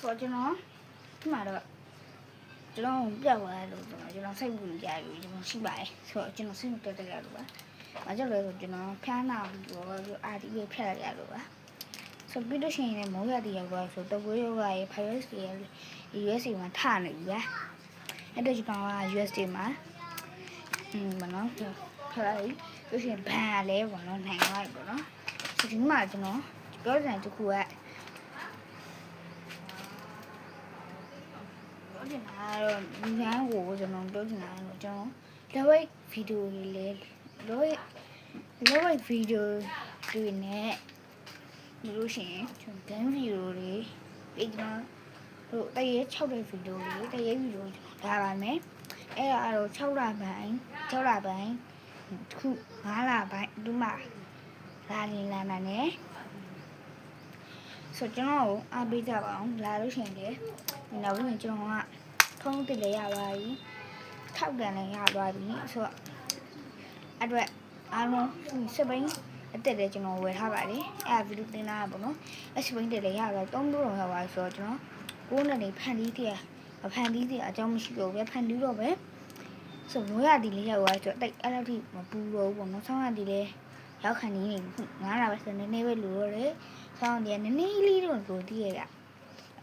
ဆိုကျွန်တော်ဒီမှာတော့ကျွန်တော်ပြတ်သွားလို့ကျွန်တော်စိတ်ဝင်ကြလို့ကျွန်တော်ရှိပါတယ်ဆိုတော့ကျွန်တော်စိတ်မတက်တက်ရလို့ပါ။ဘာကြောင့်လဲဆိုကျွန်တော်ဖျားနာပြီးတော့အာဒီပဲဖြတ်ရလို့ပါ။ဆိုပြီးတော့ရှင်လည်းမိုးရတဲ့ရောက်သွားဆိုတော့ကိုယောဂရဲ့ virus တွေရဲ့ USA မှာထနေပြီဗျာ။အဲ့တော့ကျွန်တော်က USA မှာမနော်ခါလိုက်လို့ရှင်ဘန်လဲပေါ့နော်နိုင်သွားပြီပေါ့နော်။ဆိုဒီမှာကျွန်တော်ပြောစံတစ်ခုကဒီမှာတော့ဒီလမ်းကိုကျွန်တော်ပြောချင်တာတော့ကျွန်တော်လောဝိတ်ဗီဒီယိုလေးလေလောဝိတ်ဗီဒီယိုတွေနဲ့လို့ရှိရင်ကျွန်တော်ဒန်းဗီဒီယိုတွေပြီးကျွန်တော်တို့တရေ6တဲ့ဗီဒီယိုတွေတရေဗီဒီယိုဒါပါမယ်အဲ့ဒါတော့6လပိုင်းခု9လပိုင်းဒီမှာလာလာနဲ့ဆိုကျွန်တော်အားပေးကြပါအောင်လာလို့ရှိရင်လေနောက်ဝင်ကျွန်တော်ကထုံးတက်လေရပါပြီထောက်ကန်လည်းရသွားပြီဆိုတော့အတွက်အားလုံးစပိန်အတက်လည်းကျွန်တော်ဝယ်ထားပါတယ်အဲ့ဗီဒီယိုတင်လာပါတော့အစပိန်တက်လည်းရသွား3မျိုးတော့ရပါဆိုတော့ကျွန်တော်ကိုယ်နဲ့နေဖန်တီးတဲ့ဖန်တီးတဲ့အကြောင်းမရှိတော့ပဲဖန်တီးတော့ပဲဆိုမိုးရသည်လေးရောက်သွားဆိုတော့တိတ်အဲ့လောက်ထိမပူတော့ဘူးပေါ့နော်ဆောင်းရသည်လေးရောက်ခံနေ9လပဲဆိုနည်းနည်းပဲလူတော့လေဆောင်းတယ်နည်းနည်းလေးတော့ကိုတည်ရတာ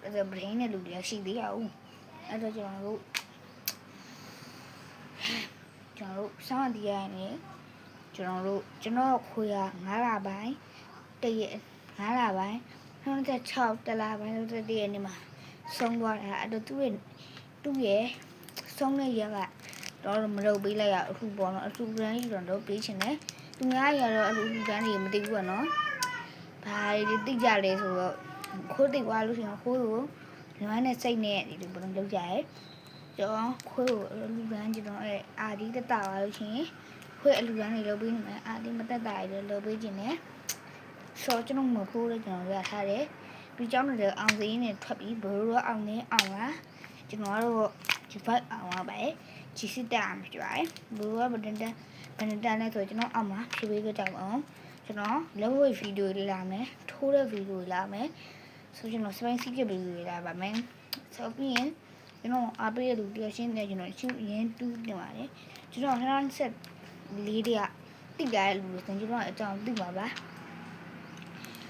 အဲ့ဒါ brain နဲ့လူတွေရှိသေးရအောင်အဲ့တော့ကျွန်တော်တို့ဆောင်းတရားနဲ့ကျွန်တော်ခွေရ9လပိုင်းတရက်9လပိုင်း26တလပိုင်းတရက်နေ့မှာဆုံးသွားတာအဲ့တော့သူ့ရဲ့ဆုံးတဲ့ရကတော့မလုပ်ပေးလိုက်ရအခုပေါ့နော်အခု brand ကြီးတော့ပေးချင်တယ်သူများရတော့အခု brand ကြီးမသိဘူးပေါ့နော်ဘာတွေသိကြလဲဆိုတော့ခိုးတိတ်သွားလို့ရှိရင်ခိုးလို့ညီမနဲ့စိတ်နဲ့ဒီလိုဘယ်လိုလုပ်ကြရဲကျွန်တော်ခွေးကိုလူကန်းကျွန်တော်အဲ့အာဒီတက်တာပါလို့ရှိရင်ခွေးအလူကန်းတွေလုပ်ပေးနေမယ်အာဒီမတက်တာတွေလုပ်ပေးခြင်းနဲ့ဆောကျွန်တော်မခိုးလို့ကျွန်တော်ရထားတယ်ပြီးကြောင်းတွေအောင်စင်းနဲ့ထွက်ပြီးဘိုးရောအောင်နေအောင်လားကျွန်တော်တို့ဒီဘက်အောင်ပါပဲဂျီစစ်တာမှာကြွားဘိုးရောဘယ်တန်းနဲ့ဆိုကျွန်တော်အောင်မှာဖြေပေးကြကြအောင်ကျွန်တော်လောဝိတ်ဗီဒီယိုလေးလာမယ်ထိုးတဲ့ဗီဒီယိုလာမယ်ဆိုကျွန်တော်စပိုင်းစီးကဗီဒီယိုလာပါမယ်ဆိုပြီးရင်ကျွန်တော်အားပေးရသူတရရှင်းနေကျွန်တော်ရှင်းရင်းတူးနေပါတယ်ကျွန်တော်ဟန်ဆက်လေးတွေကတိကြရလူတွေကျွန်တော်အကြောင်းသိပါပါ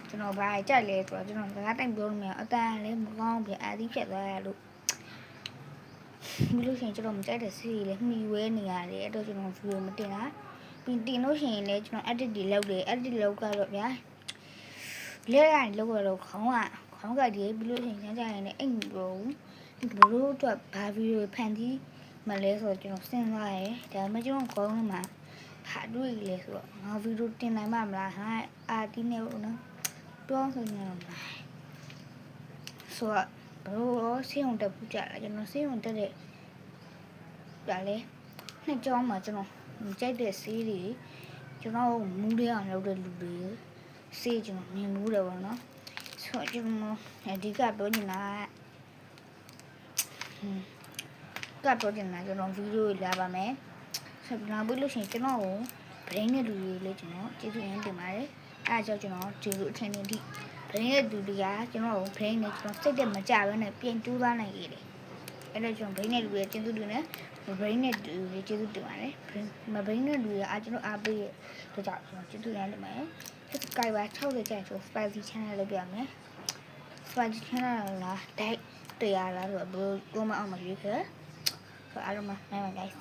ကျွန်တော်ဘာကြိုက်လဲဆိုတော့ကျွန်တော်စကားတိုင်ပြောလို့မရအတန်လည်းမကောင်းဘူးအာဒီဖြတ်သွားရလို့ပြီးလို့ရှိရင်ကျွန်တော်မကြိုက်တဲ့စီးလေးမှီဝဲနေရတယ်အဲ့တော့ကျွန်တော်ဗီဒီယိုမတင်တာပြီးတင်လို့ရှိရင်လည်းကျွန်တော် edit တွေလုပ်တယ် edit လုပ်ကတော့ဗျာလက်ရိုင်းလုပ်ရတော့ခေါင်းကဒီပြီးလို့ရှိရင်ကျရင်လည်းအိမ်မပြောဘူးဒီလိုတော့ဘာဗီဒီယိုဖန်တီးမလဲဆိုတော့ကျွန်တော်စဉ်းစားရဲဒါပေမဲ့ကျွန်တော်ခေါင်းမှာဟာတွေ့လေဆိုတော့ငါဗီဒီယိုတင်နိုင်မှာမလားဟာအာတီးနေလို့နော်ပြောဆိုနေတော့ဆိုတော့ဘလို့ဆေးုံတက်ပူကြလားကျွန်တော်ဆေးုံတက်တဲ့ဒါလေနှစ်ကြောင်းမှာကျွန်တော်ကြိုက်တဲ့ဆေးတွေကျွန်တော်မူးတဲ့အောင်လုပ်တဲ့လူတွေဆေးကျွန်တော်မြင်မှုတယ်ပေါ့နော်ဆိုတော့ကျွန်တော်အဓိကပြောနေတာကတော့တင်လာကျွန်တော်ဗီဒီယိုလာပါမယ်ဆက်လာပြီးလို့ရှိရင်ကျွန်တော်ကို brain နဲ့လူတွေလေးကျွန်တော်ကျေးဇူးရမ်းတင်ပါတယ်အဲဒါကြောင့်ကျွန်တော်ဒီလိုအထင်ကြီး brain နဲ့လူတွေကကျွန်တော်ကို brain နဲ့ကျွန်တော်စိတ်တက်မကြဘဲနဲ့ပြင်တူးသွားနိုင်ခဲ့တယ်အဲ့တော့ကျွန်တော် brain နဲ့လူတွေကျေးဇူးတင်တယ် brain နဲ့လူတွေကျေးဇူးတင်ပါတယ် brain နဲ့လူတွေအားကျွန်တော်အားပေးရတော့ကြောင့်ကျွန်တော်ကျေးဇူးရမ်းတင်ပါတယ် subscribe 60ကျန်ဆို spicy channel လုပ်ပြမယ် spicy channel လားတိုက်တရားလားဆိုတော့ဘယ်လိုcomment အောင်မရွေးခဲ့ဆိုအားလုံးပါ bye bye guys